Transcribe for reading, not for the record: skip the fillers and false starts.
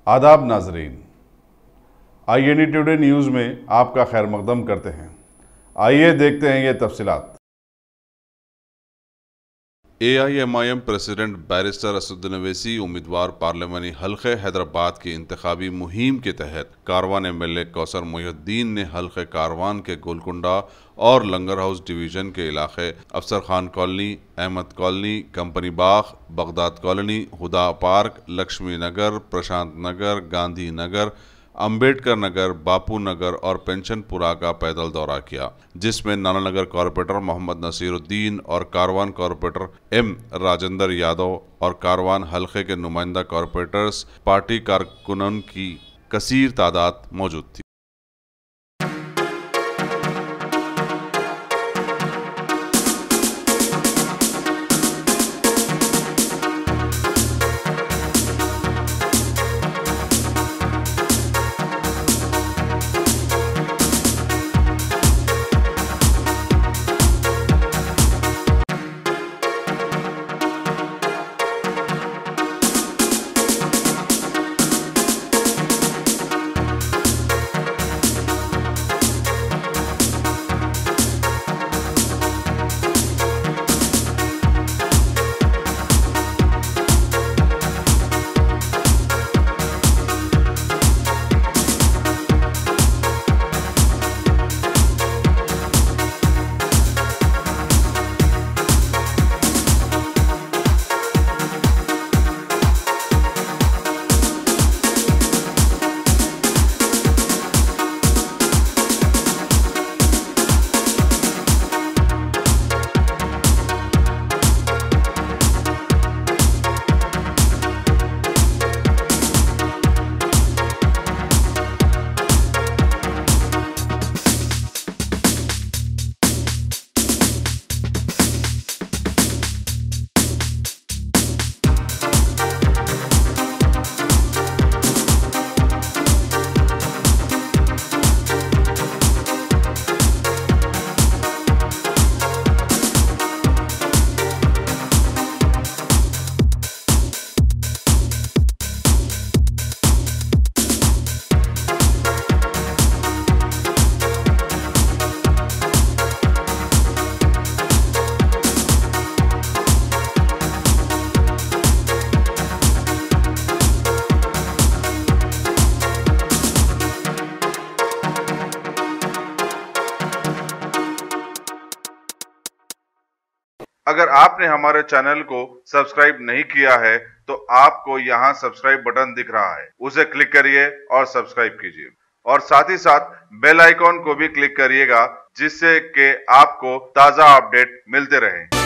आदाब नाजरीन, INE today news में आपका खैर मकदम करते हैं। आइए देखते हैं ये तफसीलात। AIMIM president barrister Asaduddin Owaisi उम्मीदवार पार्लिमानी हल्के हैदराबाद की इंतखाबी मुहिम के तहत कारवान MLA कौसर मोहिउद्दीन ने हल्के कारवान के गोलकुंडा और लंगर हाउस डिवीज़न के इलाके Afsar Khan colony, Ahmad colony, company Bagh, Baghdad colony, Huda park, Lakshmi Nagar, Prashant Nagar, Gandhi Nagar, Ambedkar Nagar, Bapu Nagar और पेंशनपुरा का पैदल दौरा किया, जिसमें नानानगर कॉरपोरेटर मोहम्मद नसीरुद्दीन और कारवान कॉरपोरेटर M राजेंद्र यादव और कारवान हल्के के नुमाइंदा कॉरपोरेटर्स पार्टी कारकुनों की कसीर तादाद मौजूद थी। अगर आपने हमारे चैनल को सब्सक्राइब नहीं किया है तो आपको यहाँ सब्सक्राइब बटन दिख रहा है, उसे क्लिक करिए और सब्सक्राइब कीजिए और साथ ही साथ बेल आइकॉन को भी क्लिक करिएगा, जिससे कि आपको ताज़ा अपडेट मिलते रहें।